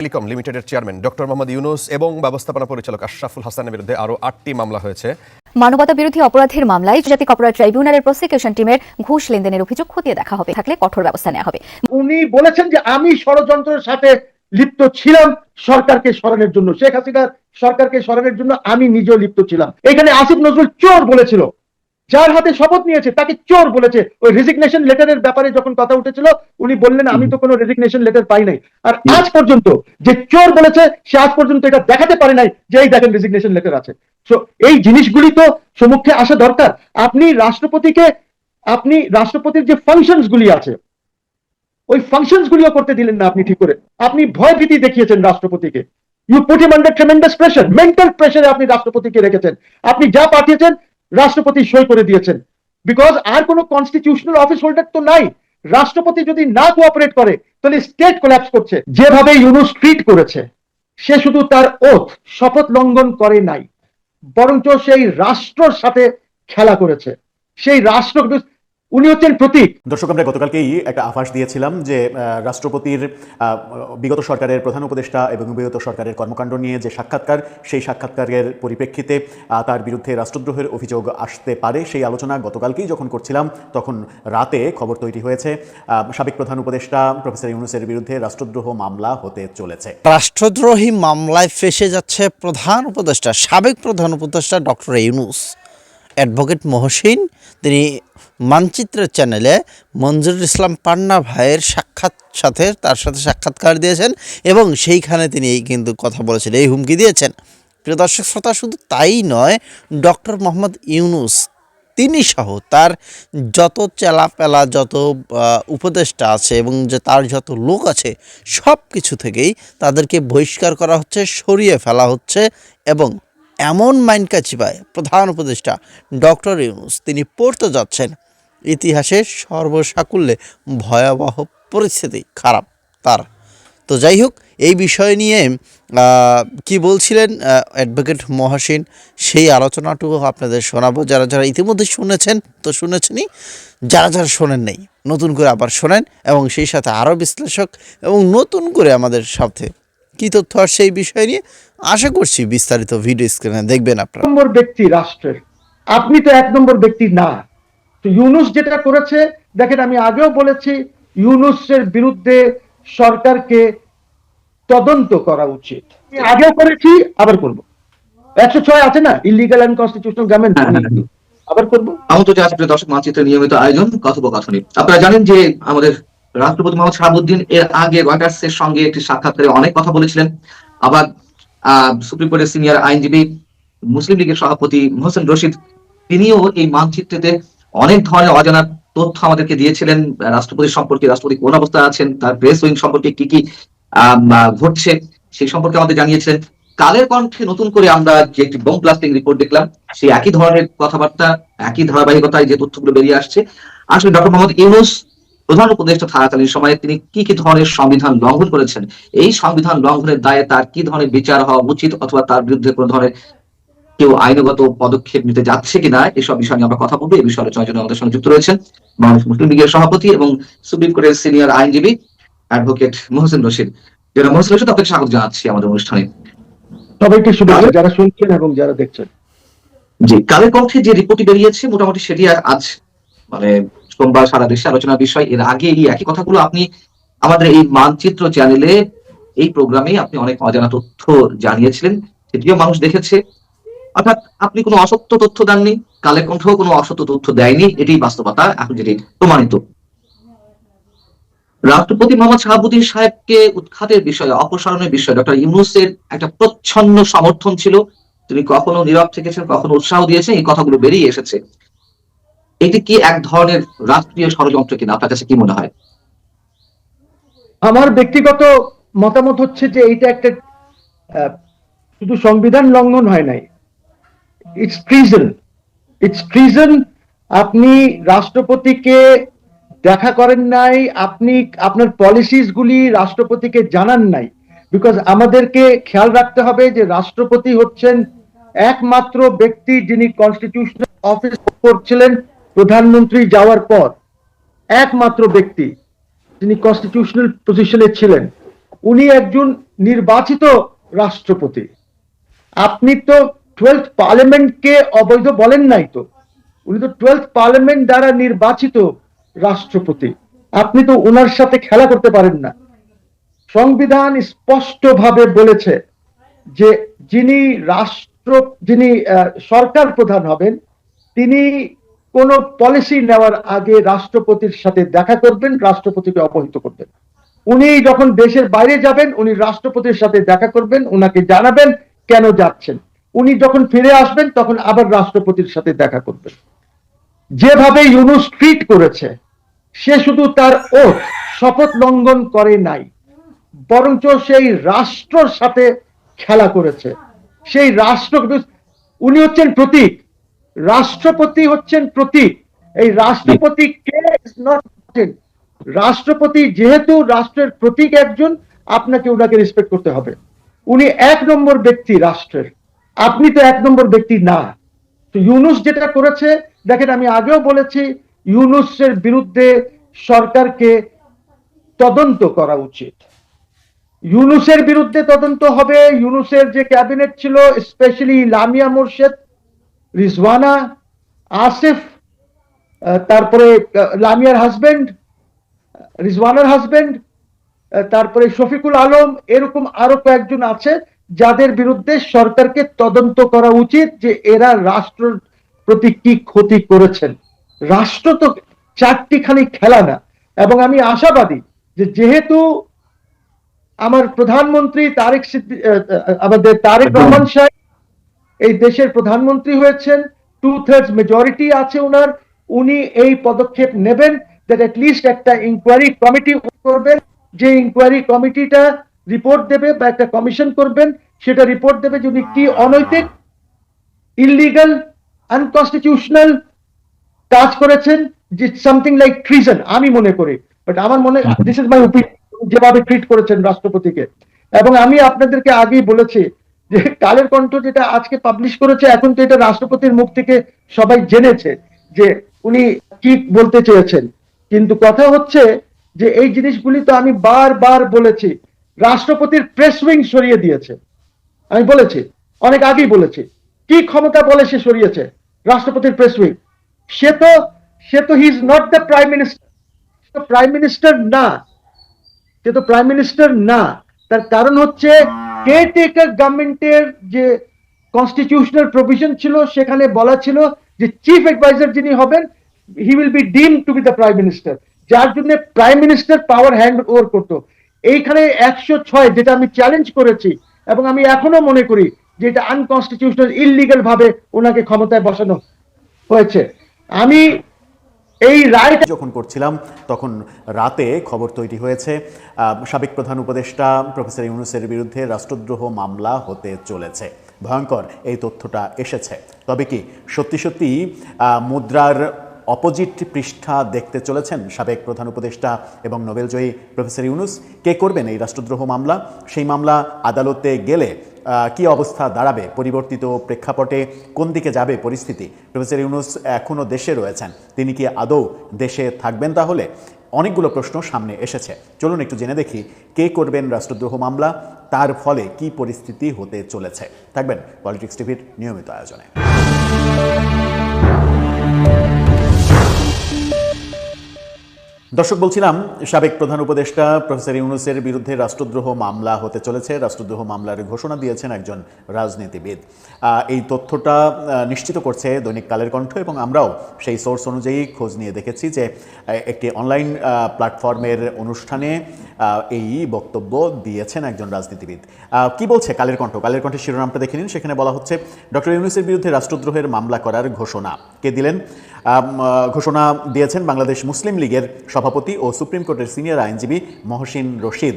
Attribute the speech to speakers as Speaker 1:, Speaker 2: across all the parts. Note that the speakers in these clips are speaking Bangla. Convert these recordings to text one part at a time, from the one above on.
Speaker 1: টেলিকম লিমিটেডের চেয়ারম্যান ডক্টর মোহাম্মদ ইউনুস এবং ব্যবস্থাপনা পরিচালক আশরাফুল হাসানের বিরুদ্ধে আরও 8টি মামলা হয়েছে।
Speaker 2: মানবতা বিরোধী অপরাধের মামলায় জাতীয় অপরাধ ট্রাইব্যুনালের প্রসিকিউশন টিমের ঘুষ লেনদেনের অভিযোগ খতিয়ে দেখা হবে, থাকলে কঠোর ব্যবস্থা নেওয়া হবে।
Speaker 3: উনি বলেছেন যে আমি ষড়যন্ত্রের সাথে লিপ্ত ছিলাম সরকারকে সরানোর জন্য, শেখ হাসিনার সরকারকে সরানোর জন্য আমি নিজেও লিপ্ত ছিলাম। এখানে আসিফ নজরুল চোর বলেছিল, যার হাতে শপথ নিয়েছে তাকে চোর বলেছে। ওই রেজিগনেশন লেটারের ব্যাপারে যখন কথা উঠেছিল উনি বললেন আমি তো কোনো রেজিগনেশন লেটার পাই নাই। আর আজ পর্যন্ত যে চোর বলেছে সে আজ পর্যন্ত এটা দেখাতে পারে নাই যে এই দেখেন রেজিগনেশন লেটার আছে। সো এই জিনিসগুলি তো সম্মুখে আসা দরকার। আপনি রাষ্ট্রপতির যে ফাংশনস গুলি আছে ওই ফাংশনস গুলিও করতে দিলেন না আপনি ঠিক করে। আপনি ভয় ভীতি দেখিয়েছেন রাষ্ট্রপতিকে। You put him under tremendous pressure, mental প্রেসারে আপনি রাষ্ট্রপতিকে রেখেছেন। আপনি যা পাঠিয়েছেন রাষ্ট্রপতি সই করে দিয়েছেন, বিকজ আর কোনো কনস্টিটিউশনাল অফিস হোল্ডার তো নাই। রাষ্ট্রপতি যদি না কোঅপারেট করে তাহলে স্টেট কোল্যাপস করছে। যেভাবে ইউনুস ট্রিট করেছে, সে শুধু তার ওথ শপথ লঙ্ঘন করে নাই, বরঞ্চ সেই রাষ্ট্রের সাথে খেলা করেছে। সেই রাষ্ট্র, উনি হচ্ছেন প্রতীক।
Speaker 4: দর্শক, আমরা গতকালকেই একটা আভাস দিয়েছিলাম যে রাষ্ট্রপতির বিগত সরকারের প্রধান উপদেষ্টা এবং বিগত সরকারের কর্মকাণ্ড নিয়ে যে সাক্ষাৎকার, সেই সাক্ষাৎকারের পরিপ্রেক্ষিতে তার বিরুদ্ধে রাষ্ট্রদ্রোহের অভিযোগ আসতে পারে। সেই আলোচনা গতকালকেই যখন করছিলাম তখন রাতে খবর তৈরি হয়েছে সাবেক প্রধান উপদেষ্টা প্রফেসর ইউনূসের বিরুদ্ধে রাষ্ট্রদ্রোহ মামলা হতে চলেছে।
Speaker 5: রাষ্ট্রদ্রোহী মামলায় ফেঁসে যাচ্ছে প্রধান উপদেষ্টা, সাবেক প্রধান উপদেষ্টা ডক্টর ইউনূস। অ্যাডভোকেট মহসিন তিনি মানচিত্রের চ্যানেলে মঞ্জুরুল ইসলাম পান্না ভাইয়ের তার সাথে সাক্ষাৎকার দিয়েছেন এবং সেইখানে তিনি কিন্তু কথা বলেছেন, এই হুমকি দিয়েছেন। প্রিয় দর্শক শ্রোতা, শুধু তাই নয়, ডক্টর মোহাম্মদ ইউনূস তিনি সহ তার যত চেলাপেলা, যত উপদেষ্টা আছে এবং যে তার যত লোক আছে, সব কিছু থেকেই তাদেরকে বহিষ্কার করা হচ্ছে, সরিয়ে ফেলা হচ্ছে। এবং এমন মাইনকাচিপায় প্রধান উপদেষ্টা ডক্টর ইউনূস তিনি পড়তে যাচ্ছেন ইতিহাসের সর্বসাকুল্যে ভয়াবহ পরিস্থিতি, খারাপ তার। তো যাই হোক, এই বিষয় নিয়ে কি বলছিলেন অ্যাডভোকেট মহসিন, সেই আলোচনাটুকু আপনাদের শোনাবো। যারা যারা ইতিমধ্যে শুনেছেন তো শুনেছেনই, যারা যারা শোনেন নেই নতুন করে আবার শোনেন, এবং সেই সাথে আরও বিশ্লেষক এবং নতুন করে আমাদের সাথে কি তথ্য আর সেই বিষয় নিয়ে আশা করছি বিস্তারিত ভিডিও স্ক্রিনে দেখবেন আপনারা।
Speaker 3: নম্বর ব্যক্তি রাষ্ট্রের, আপনি তো 1 নম্বর ব্যক্তি না। তো ইউনূস যেটা করেছে, দেখেন আমি আগেও বলেছি ইউনূসের বিরুদ্ধে সরকারকে তদন্ত করা উচিত। আগেও করেছি, আবার করব। 106 আছে না, ইলিগাল এন্ড কনস্টিটিউশনাল গভর্নমেন্ট, আবার করব।
Speaker 6: আমন্ত্রিত আজকের দর্শক মানচিত্রের নিয়মিত আয়োজন কথোপকথনে। আপনারা জানেন যে আমাদের রাষ্ট্রপতি মোহাম্মদ শাহাবুদ্দিন এর আগে রয়টার্সের সঙ্গে একটি সাক্ষাৎকারে অনেক কথা বলেছিলেন। আবার সুপ্রিম কোর্টের সিনিয়র আইনজীবী মুসলিম লীগের সভাপতি মোহসেন রশিদ তিনিও এই মানচিত্রেতে অনেক ধরনের অজানা তথ্য আমাদেরকে দিয়েছিলেন রাষ্ট্রপতি সম্পর্কে, রাষ্ট্রপতি কোন অবস্থায় আছেন, তার প্রেস উইং সম্পর্কে কি কি ঘটছে সেই সম্পর্কে আমাদের জানিয়েছিলেন। কালের কণ্ঠে নতুন করে আমরা যে একটি বোম ব্লাস্টিং রিপোর্ট দেখলাম, সেই একই ধরনের কথাবার্তা, একই ধারাবাহিকতায় যে তথ্যগুলো বেরিয়ে আসছে। আসলে ডক্টর মোহাম্মদ ইউনূস প্রধান উপদেষ্টা থাকাকালীন সময়ে তিনি কি কি ধরনের সংবিধান লঙ্ঘন করেছেন, এই সংবিধান লঙ্ঘনের দায়ে তার কি ধরনের বিচার হওয়া উচিত, অথবা তার বিরুদ্ধে কোনো ধরনের কেউ আইনগত পদক্ষেপ নিতে যাচ্ছে কিনা, এসব বিষয় নিয়ে আমরা কথা বলবো। এই বিষয়ে আলোচনার জন্য আমাদের সঙ্গে যুক্ত রয়েছেন বাংলাদেশ মুসলিম লীগের সভাপতি এবং সুপ্রিম কোর্টের সিনিয়র আইনজীবী অ্যাডভোকেট মোহসেন রশিদ। যারা মোহসেন রশিদ, আপনাকে স্বাগত জানাচ্ছি আমাদের অনুষ্ঠানে।
Speaker 3: সবাইকে শুভেচ্ছা যারা শুনছেন এবং যারা দেখছেন।
Speaker 6: জি, কালের কণ্ঠে যে রিপোর্টটি বেরিয়েছে মোটামুটি সেটি আজ মানে সোমবার সারা দেশে আলোচনার বিষয়। এর আগে এই একই কথাগুলো আপনি আমাদের এই মানচিত্র চ্যানেলে, এই প্রোগ্রামে আপনি অনেক অজানা তথ্য জানিয়েছিলেন, সেটিও মানুষ দেখেছে। অর্থাৎ আপনি কোনো অসত্য তথ্য দেননি, কালের কণ্ঠ কোনো অসত্য তথ্য দেয়নি, এটি বাস্তবতা, এখন যেটি প্রমাণিত। রাষ্ট্রপতি মোহাম্মদ শাহাবুদ্দিন সাহেবকে উৎখাতের বিষয়ে, অপসারণের বিষয়ে ডক্টর ইউনূসের একটা প্রচ্ছন্ন সমর্থন ছিল। তিনি কখনো নীরব থেকেছেন, কখনো উৎসাহ দিয়েছেন, এই কথাগুলো বেরিয়ে এসেছে। এটি কি এক ধরনের রাষ্ট্রীয় ষড়যন্ত্র কিনা, আপনার কাছে কি মনে হয়?
Speaker 3: আমার ব্যক্তিগত মতামত হচ্ছে যে এইটা একটা শুধু সংবিধান লঙ্ঘন হয় নাই, ইটস ট্রিজন। আপনি রাষ্ট্রপতিকে দেখা করেন নাই, আপনি আপনার পলিসিস গুলি রাষ্ট্রপতিকে জানান নাই। বিকজ আমাদেরকে খেয়াল রাখতে হবে যে রাষ্ট্রপতি হচ্ছেন একমাত্র ব্যক্তি যিনি কনস্টিটিউশনাল অফিস করছিলেন প্রধানমন্ত্রী যাওয়ার পর, একমাত্র ব্যক্তি যিনি কনস্টিটিউশনাল পজিশনে ছিলেন। উনি একজন নির্বাচিত রাষ্ট্রপতি। আপনি তো 12th পার্লামেন্টকে অবৈধ বলেন নাই তো, উনি তো 12th পার্লামেন্ট দ্বারা নির্বাচিত রাষ্ট্রপতি। আপনি তো ওনার সাথে খেলা করতে পারেন না। সংবিধান স্পষ্টভাবে বলেছে যে যিনি সরকার প্রধান হবেন, তিনি কোন পলিসি নেওয়ার আগে রাষ্ট্রপতির সাথে দেখা করবেন, রাষ্ট্রপতিকে অবহিত করবেন। উনি যখন দেশের বাইরে যাবেন, উনি রাষ্ট্রপতির সাথে দেখা করবেন, উনাকে জানাবেন কেন যাচ্ছেন। উনি যখন ফিরে আসবেন তখন আবার রাষ্ট্রপতির সাথে দেখা করবেন। যেভাবে ইউনূস ট্রিট করেছে, সে শুধু তার ওথ শপথ লঙ্ঘন করে নাই, বরঞ্চ সেই রাষ্ট্রের সাথে খেলা করেছে। সেই রাষ্ট্র, উনি হচ্ছেন প্রতীক, রাষ্ট্রপতি হচ্ছেন প্রতীক। এই রাষ্ট্রপতি কে ইজ নট ইম্পর্টেন্ট। রাষ্ট্রপতি যেহেতু রাষ্ট্রের প্রতীক একজন, আপনাকে ওনাকে রেসপেক্ট করতে হবে। উনি 1 নম্বর ব্যক্তি রাষ্ট্রের, আপনি তো 1 নম্বর ব্যক্তি না। তো ইউনূস যেটা করেছে, দেখেন আমি আগেও বলেছি, ইউনূসের বিরুদ্ধে সরকারকে তদন্ত করা উচিত। ইউনূসের বিরুদ্ধে তদন্ত হবে। ইউনূসের যে ক্যাবিনেট ছিল, স্পেশালি লামিয়া মোর্শেদ, রিজওয়ানা, আসিফ, তারপরে লামিয়ার হাজবেন্ড, রিজওয়ানার হাজবেন্ড, তারপরে শফিকুল আলম, এরকম আরো কয়েকজন আছে যাদের বিরুদ্ধে সরকারকে তদন্ত করা উচিত যে এরা রাষ্ট্রের প্রতি কি ক্ষতি করেছেন। রাষ্ট্র তো 4টি খেলা না। এবং আমি আশাবাদী যে যেহেতু আমার প্রধানমন্ত্রী আমাদের তারেক রহমান সাহেব এই দেশের প্রধানমন্ত্রী হয়েছেন, 2/3 মেজরিটি আছে ওনার, উনি এই পদক্ষেপ নেবেন দ্যাট অ্যাটলিস্ট একটা ইনকোয়ারি কমিটি করবেন, যে ইনকোয়ারি কমিটিটা রিপোর্ট দেবে বা একটা কমিশন করবেন, সেটা রিপোর্ট দেবে যে উনি কি অনৈতিক, ইললিগাল, আনকনস্টিটিউশনাল কাজ করেছেন, যে সামথিং লাইক ট্রিজন আমি মনে করি। বাট আমার মনে, দিস ইজ মাই ওপিনিয়ন, যেভাবে ট্রিট করেছেন রাষ্ট্রপতিকে। এবং আমি আপনাদেরকে আগেই বলেছি যে কালের কণ্ঠ যেটা আজকে পাবলিশ করেছে, এখন তো এটা রাষ্ট্রপতির মুখ থেকে সবাই জেনেছে যে উনি কি বলতে চেয়েছেন। কিন্তু কথা হচ্ছে যে এই জিনিসগুলি তো আমি বারবার বলেছি, রাষ্ট্রপতির প্রেস উইং সরিয়ে দিয়েছে। আমি বলেছি, অনেক আগেই বলেছি, কি ক্ষমতা বলে সে সরিয়েছে রাষ্ট্রপতির প্রেস উইং। সে তো he is not the prime minister, prime minister না, সে তো প্রাইম মিনিস্টার না। তার কারণ হচ্ছে কেয়ারটেকার গভর্নমেন্টের যে কনস্টিটিউশনাল প্রভিশন ছিল, সেখানে বলা ছিল যে চিফ অ্যাডভাইজার যিনি হবেন, he will be deemed to be the prime minister, যার জন্য prime minister power hand over করতো। এইখানে 106 যেটা আমি চ্যালেঞ্জ করেছি, এবং আমি এখনো মনে করি যে এটা আনকনস্টিটিউশনাল, ইললিগাল ভাবে ওনাকে ক্ষমতায় বসানো হয়েছে। আমি এই রায়
Speaker 4: যখন করছিলাম তখন রাতে খবর তৈরি হয়েছে সাবেক প্রধান উপদেষ্টা প্রফেসর ইউনূসের বিরুদ্ধে রাষ্ট্রদ্রোহ মামলা হতে চলেছে। ভয়ঙ্কর এই তথ্যটা এসেছে। তবে কি সত্যি সত্যি মুদ্রার অপোজিট পৃষ্ঠা দেখতে চলেছেন সাবেক প্রধান উপদেষ্টা এবং নোবেলজয়ী প্রফেসর ইউনূস? কে করবেন এই রাষ্ট্রদ্রোহ মামলা? সেই মামলা আদালতে গেলে কি অবস্থা দাঁড়াবে? পরিবর্তিত প্রেক্ষাপটে কোন দিকে যাবে পরিস্থিতি? প্রফেসর ইউনূস এখনও দেশে রয়েছেন, তিনি কি আদৌ দেশে থাকবেন? তাহলে অনেকগুলো প্রশ্ন সামনে এসেছে। চলুন একটু জেনে দেখি কে করবেন রাষ্ট্রদ্রোহ মামলা, তার ফলে কি পরিস্থিতি হতে চলেছে। থাকবেন পলিটিক্স টিভির নিয়মিত আয়োজনে। দর্শক, বলছিলাম সাবেক প্রধান উপদেষ্টা প্রফেসর ইউনূসের বিরুদ্ধে রাষ্ট্রদ্রোহ মামলা হতে চলেছে। রাষ্ট্রদ্রোহ মামলার ঘোষণা দিয়েছেন একজন রাজনীতিবিদ। এই তথ্যটা নিশ্চিত করছে দৈনিক কালের কণ্ঠ, এবং আমরাও সেই সোর্স অনুযায়ী খোঁজ নিয়ে দেখেছি যে একটি অনলাইন প্ল্যাটফর্মের অনুষ্ঠানে এই বক্তব্য দিয়েছেন একজন রাজনীতিবিদ। কি বলছে কালের কণ্ঠ? কালের কণ্ঠের শিরোনামটা দেখে নিন। সেখানে বলা হচ্ছে, ডক্টর ইউনূসের বিরুদ্ধে রাষ্ট্রদ্রোহের মামলা করার ঘোষণা। কে দিলেন? ঘোষণা দিয়েছেন বাংলাদেশ মুসলিম লীগের সভাপতি ও সুপ্রিম কোর্টের সিনিয়র আইনজীবী মহসিন রশিদ।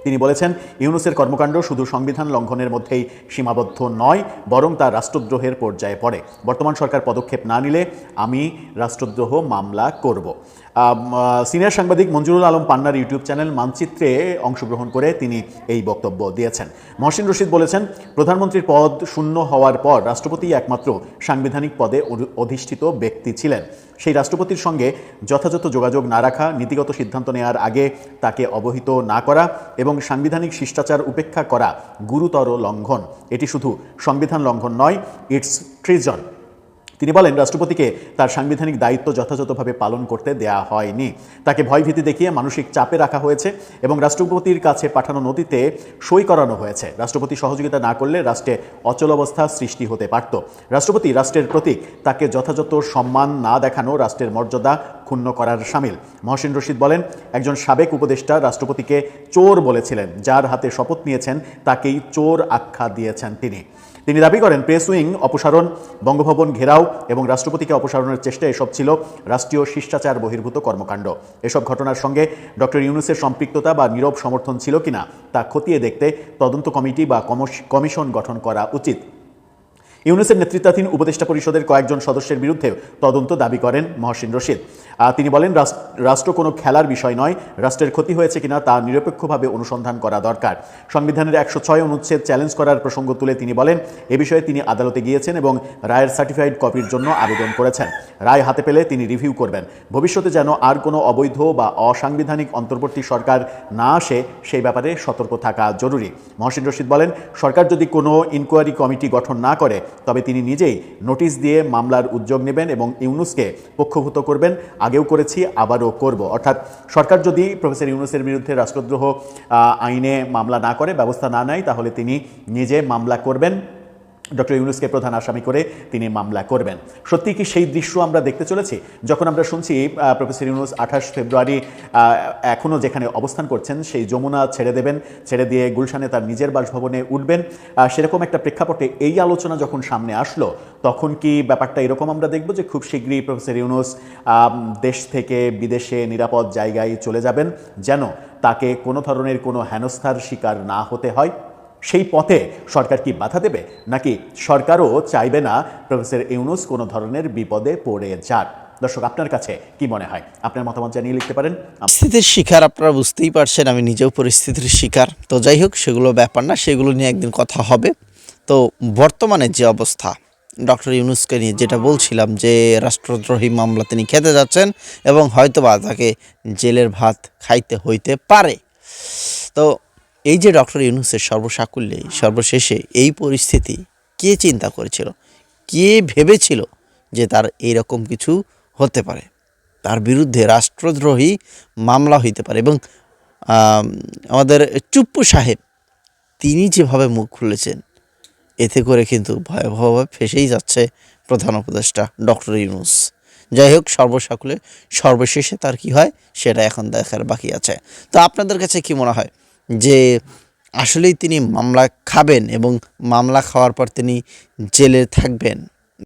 Speaker 4: তিনি বলেছেন, ইউনূসের কর্মকাণ্ড শুধু সংবিধান লঙ্ঘনের মধ্যেই সীমাবদ্ধ নয়, বরং তা রাষ্ট্রদ্রোহের পর্যায়ে পড়ে। বর্তমান সরকার পদক্ষেপ না নিলে আমি রাষ্ট্রদ্রোহ মামলা করব। সিনিয়র সাংবাদিক মঞ্জুরুল আলম পান্নার ইউটিউব চ্যানেল মানচিত্রে অংশগ্রহণ করে তিনি এই বক্তব্য দিয়েছেন। মহসিন রশিদ বলেছেন, প্রধানমন্ত্রীর পদ শূন্য হওয়ার পর রাষ্ট্রপতি একমাত্র সাংবিধানিক পদে অধিষ্ঠিত ব্যক্তি ছিলেন। সেই রাষ্ট্রপতির সঙ্গে যথাযথ যোগাযোগ না রাখা, নীতিগত সিদ্ধান্ত নেওয়ার আগে তাকে অবহিত না করা এবং সাংবিধানিক শিষ্টাচার উপেক্ষা করা গুরুতর লঙ্ঘন। এটি শুধু সংবিধান লঙ্ঘন নয়, ইটস ট্রিজন। তিনি বলেন, রাষ্ট্রপতিকে তার সাংবিধানিক দায়িত্ব যথাযথভাবে পালন করতে দেয়া হয়নি। তাকে ভয়ভীতি দেখিয়ে মানসিক চাপে রাখা হয়েছে এবং রাষ্ট্রপতির কাছে পাঠানো নথিতে সই করানো হয়েছে। রাষ্ট্রপতি সহযোগিতা না করলে রাষ্ট্রে অচলাবস্থা সৃষ্টি হতে পারত। রাষ্ট্রপতি রাষ্ট্রের প্রতীক, তাকে যথাযথ সম্মান না দেখানো রাষ্ট্রের মর্যাদা ক্ষুণ্ণ করার শামিল। মহসিন রশিদ বলেন, একজন সাবেক উপদেষ্টা রাষ্ট্রপতিকে চোর বলেছিলেন। যার হাতে শপথ নিয়েছেন তাকেই চোর আখ্যা দিয়েছেন তিনি দাবি করেন, প্রেস উইং অপসারণ, বঙ্গভবন ঘেরাও এবং রাষ্ট্রপতিকে অপসারণের চেষ্টা এসব ছিল রাষ্ট্রীয় শিষ্টাচার বহির্ভূত কর্মকাণ্ড। এসব ঘটনার সঙ্গে ডক্টর ইউনূসের সম্পৃক্ততা বা নীরব সমর্থন ছিল কিনা তা খতিয়ে দেখতে তদন্ত কমিটি বা কমিশন গঠন করা উচিত। ইউনূসের নেতৃত্বাধীন উপদেষ্টা পরিষদের কয়েকজন সদস্যের বিরুদ্ধে তদন্ত দাবি করেন মহসিন রশিদ। তিনি বলেন, রাষ্ট্র কোনো খেলার বিষয় নয়, রাষ্ট্রের ক্ষতি হয়েছে কিনা তা নিরপেক্ষভাবে অনুসন্ধান করা দরকার। সংবিধানের 106 অনুচ্ছেদ চ্যালেঞ্জ করার প্রসঙ্গ তুলে তিনি বলেন, এ বিষয়ে তিনি আদালতে গিয়েছেন এবং রায়ের সার্টিফাইড কপির জন্য আবেদন করেছেন। রায় হাতে পেলে তিনি রিভিউ করবেন। ভবিষ্যতে যেন আর কোনো অবৈধ বা অসাংবিধানিক অন্তর্বর্তী সরকার না আসে সেই ব্যাপারে সতর্ক থাকা জরুরি। মহসিন রশিদ বলেন, সরকার যদি কোনো ইনকোয়ারি কমিটি গঠন না করে তবে তিনি নিজেই নোটিশ দিয়ে মামলার উদ্যোগ নেবেন এবং ইউনূসকে পক্ষভূত করবেন। আগেও করেছি, আবারও করব। অর্থাৎ সরকার যদি প্রফেসর ইউনূসের বিরুদ্ধে রাষ্ট্রদ্রোহ আইনে মামলা না করে, ব্যবস্থা না নেয়, তাহলে তিনি নিজে মামলা করবেন। ডক্টর ইউনূসকে প্রধান আসামি করে তিনি মামলা করবেন। সত্যি কি সেই দৃশ্য আমরা দেখতে চলেছি? যখন আমরা শুনছি প্রফেসর ইউনূস 28 ফেব্রুয়ারি এখনও যেখানে অবস্থান করছেন সেই যমুনা ছেড়ে দেবেন, ছেড়ে দিয়ে গুলশানে তার নিজের বাসভবনে উঠবেন, সেরকম একটা প্রেক্ষাপটে এই আলোচনা যখন সামনে আসলো, তখন কি ব্যাপারটা এরকম আমরা দেখব যে খুব শীঘ্রই প্রফেসর ইউনূস দেশ থেকে বিদেশে নিরাপদ জায়গায় চলে যাবেন, যেন তাকে কোনো ধরনের কোনো হেনস্থার শিকার না হতে হয়? সেই পথে সরকার কি বাধা দেবে, নাকি সরকারও চাইবে না প্রফেসর ইউনূস কোনো ধরনের বিপদে পড়ে যাক? দর্শক, আপনার কাছে কি মনে হয়? আপনার মতামত জানিয়ে লিখতে পারেন।
Speaker 5: পরিস্থিতির শিকার আপনারা বুঝতেই পারছেন, আমি নিজেও পরিস্থিতির শিকার। তো যাই হোক, সেগুলো ব্যাপার না, সেগুলো নিয়ে একদিন কথা হবে। তো বর্তমানে যে অবস্থা, ডক্টর ইউনূসকে নিয়ে যেটা বলছিলাম যে রাষ্ট্রদ্রোহী মামলা তিনি খেতে যাচ্ছেন এবং হয়তোবা তাকে জেলের ভাত খাইতে হইতে পারে। তো এই যে ডক্টর ইউনূসের সর্বসাকুল্যে সর্বশেষে এই পরিস্থিতি কে চিন্তা করেছিল, কে ভেবেছিল যে তার এইরকম কিছু হতে পারে, তার বিরুদ্ধে রাষ্ট্রদ্রোহী মামলা হইতে পারে? এবং আমাদের চুপ্পু সাহেব তিনি যেভাবে মুখ খুলেছেন, এতে করে কিন্তু ভয়াবহভাবে ফেসেই যাচ্ছে প্রধান উপদেষ্টা ডক্টর ইউনূস। যাই হোক, সর্বসাকুলে সর্বশেষে তার কি হয় সেটা এখন দেখার বাকি আছে। তো আপনাদের কাছে কি মনে হয় যে আসলেই তিনি মামলা খাবেন এবং মামলা খাওয়ার পর তিনি জেলে থাকবেন?